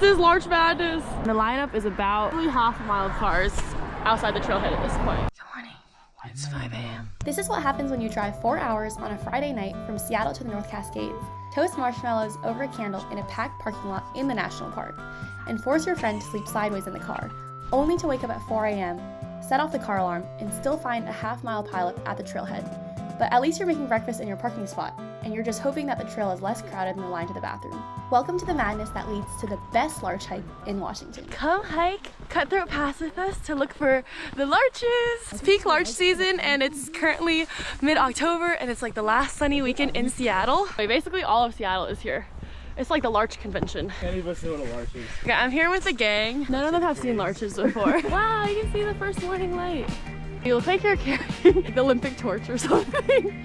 is Larch Madness. The lineup is about half a mile of cars outside the trailhead at this point. Good morning. It's 5 a.m. This is what happens when you drive 4 hours on a Friday night from Seattle to the North Cascades, toast marshmallows over a candle in a packed parking lot in the national park, and force your friend to sleep sideways in the car, only to wake up at 4 a.m., set off the car alarm, and still find a half-mile pileup at the trailhead. But at least you're making breakfast in your parking spot, and you're just hoping that the trail is less crowded than the line to the bathroom. Welcome to the madness that leads to the best larch hike in Washington. Come hike Cutthroat Pass with us to look for the larches. It's peak larch season and it's currently mid-October and it's like the last sunny weekend in Seattle. Basically all of Seattle is here. It's like the larch convention. Any of us know what a larch is. Okay, I'm here with the gang. None of them have seen larches before. Wow, you can see the first morning light. You look like you're carrying the Olympic torch or something.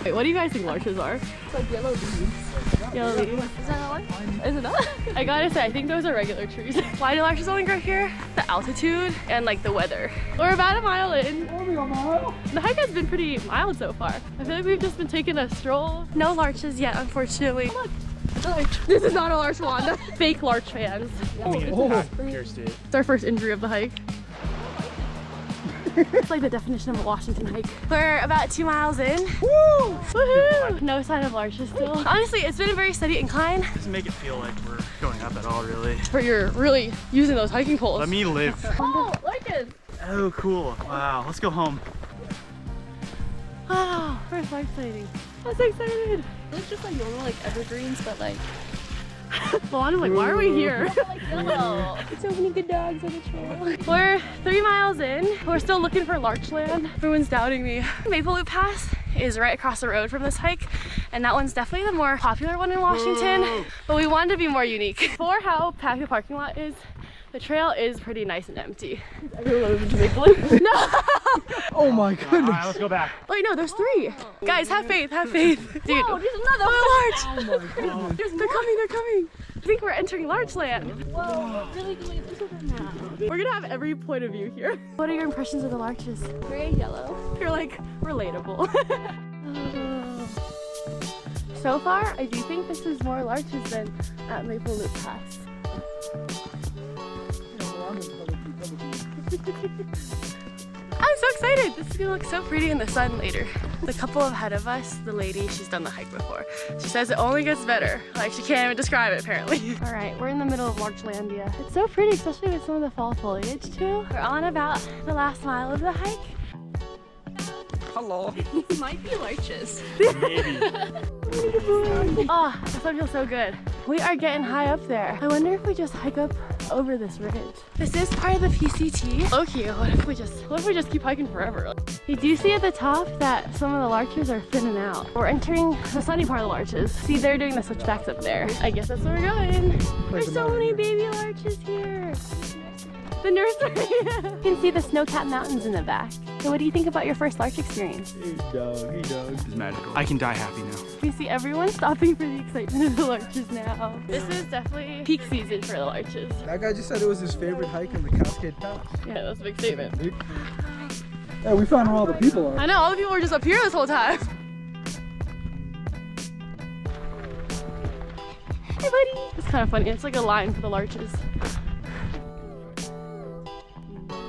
Wait, what do you guys think larches are? It's like yellow leaves. Yellow leaves. Is that not one? Is it not? I gotta say, I think those are regular trees. Why do larches only grow here? The altitude and like the weather. We're about a mile in. Only a mile? The hike has been pretty mild so far. I feel like we've just been taking a stroll. No larches yet, unfortunately. Oh, look. This is not a larch wand. Fake larch fans. It's our first injury of the hike. It's like the definition of a Washington hike. We're about 2 miles in. Woo! Woohoo! No sign of larches still. Honestly, it's been a very steady incline. It doesn't make it feel like we're going up at all, really. But you're really using those hiking poles. Let me live. Oh, larches! Oh, cool. Wow, let's go home. Wow, first larch sighting. I'm so excited. It looks just like normal, like evergreens, but like. Luana's like, why are we here? like yellow. So many good dogs on the trail. We're 3 miles in. We're still looking for larch land. Everyone's doubting me. Maple Loop Pass is right across the road from this hike, and that one's definitely the more popular one in Washington, but we wanted to be more unique. For how packed the parking lot is, the trail is pretty nice and empty. Everyone moving to Maple Loop. No! Oh my goodness. All right, let's go back. Wait, no, there's 3. Guys, have faith, have faith. Dude, Whoa, there's another one. Larch. Oh my god. They're coming, they're coming. I think we're entering larch land. Whoa, really good. Look at them now. We're gonna have every point of view here. What are your impressions of the larches? Very yellow. You're like relatable. So far, I do think this is more larches than at Maple Loop Pass. I'm so excited! This is gonna look so pretty in the sun later. The couple ahead of us, the lady, she's done the hike before. She says it only gets better. Like, she can't even describe it, apparently. All right, we're in the middle of Larchlandia. It's so pretty, especially with some of the fall foliage, too. We're on about the last mile of the hike. Hello. These might be larches. Maybe. Oh, this one feels so good. We are getting high up there. I wonder if we just hike up over this ridge. This is part of the PCT. Okay, what if we just keep hiking forever? You do see at the top that some of the larches are thinning out. We're entering the sunny part of the larches. See, they're doing the switchbacks up there. I guess that's where we're going. There's so many baby larches here. The nursery. You can see the snow-capped mountains in the back. So what do you think about your first larch experience? Hey dog. It's magical. I can die happy now. We see everyone stopping for the excitement of the larches now. This is definitely peak season for the larches. That guy just said it was his favorite hike in the Cascade Pass. Yeah, that's a big statement. Yeah, we found where all the people are. I know, all the people were just up here this whole time. Hey buddy! It's kind of funny, it's like a line for the larches.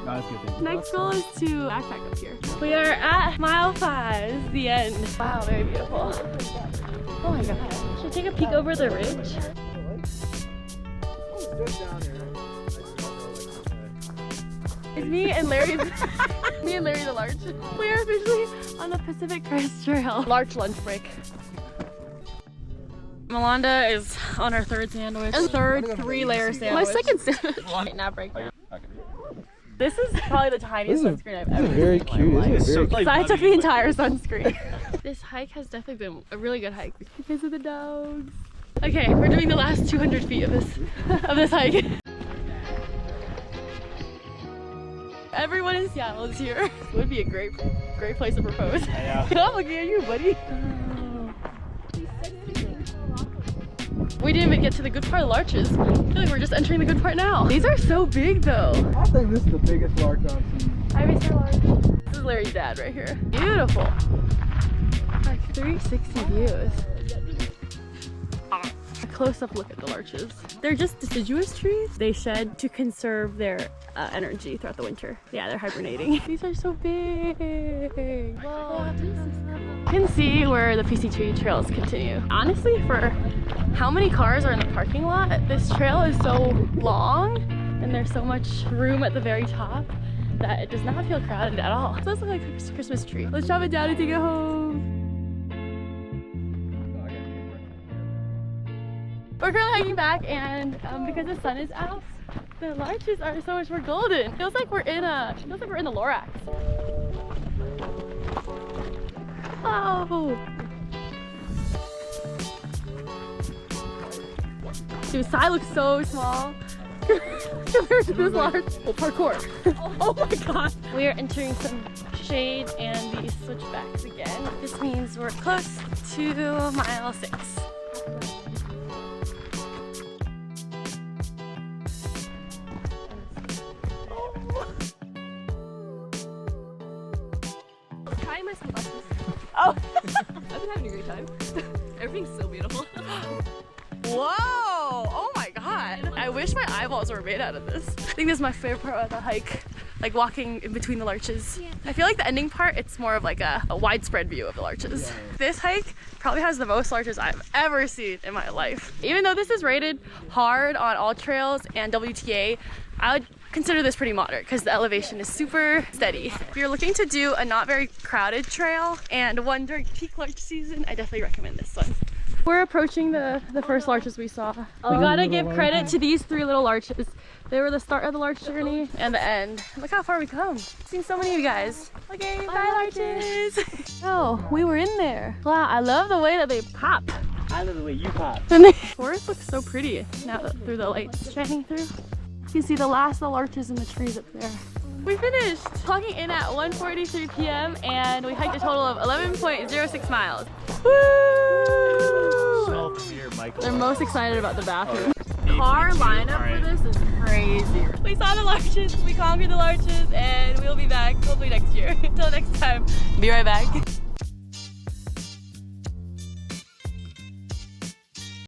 No, that's good. Next goal is to backpack up here. We are at mile 5, the end. Wow, very beautiful. Oh my god. Should we take a peek over the ridge? It's me and Larry. Me and Larry the Larch. We are officially on the Pacific Crest Trail. Larch lunch break. Melanda is on her 3rd sandwich. And 3rd 3-layer sandwich. My 2nd sandwich. Right, now break down. This is probably the tiniest sunscreen I've ever used. Very cute. So I took the entire sunscreen. This hike has definitely been a really good hike because of the dogs. Okay, we're doing the last 200 feet of this hike. Everyone in Seattle is here. It would be a great place to propose. Yeah. I'm looking at you, buddy. We didn't even get to the good part of the larches. I feel like we're just entering the good part now. These are so big though. I think this is the biggest larch I've seen. Hi, Mr. Larch. This is Larry's dad right here. Beautiful. Like 360 views. close-up look at the larches. They're just deciduous trees. They shed to conserve their energy throughout the winter. Yeah, they're hibernating. These are so big. Whoa. You can see where the PCT trails continue. Honestly, for how many cars are in the parking lot, this trail is so long and there's so much room at the very top that it does not feel crowded at all. It does look like a Christmas tree. Let's chop it down and take it home. We're currently hiking back, and because the sun is out, the larches are so much more golden. Feels like we're in the Lorax. Oh! Dude, Sai looks so small. There's this large. Oh, parkour. Oh my god. We are entering some shade and these switchbacks again. This means we're close to mile 6. Trying my sunglasses. Oh! I've been having a great time. Everything's so beautiful. Whoa! Oh my god! I wish my eyeballs were made out of this. I think this is my favorite part of the hike, like walking in between the larches. Yeah. I feel like the ending part, it's more of like a widespread view of the larches. Yeah. This hike probably has the most larches I've ever seen in my life. Even though this is rated hard on all trails and WTA, I would consider this pretty moderate because the elevation is super steady. If you're looking to do a not very crowded trail and one during peak larch season, I definitely recommend this one. We're approaching the first larches we saw. We gotta give credit to these 3 little larches. They were the start of the larch journey and the end. Look how far we come. I've seen so many of you guys. Okay, bye larches. Oh, we were in there. Wow, I love the way that they pop. I love the way you pop. And the forest looks so pretty now through the lights shining through. You can see the last of the larches in the trees up there. We finished clocking in at 1:43 p.m. and we hiked a total of 11.06 miles. Woo! Smell the beer, Michael. They're most excited about the bathroom. Car lineup for this is crazy. We saw the larches, we conquered the larches, and we'll be back hopefully next year. Until next time, be right back.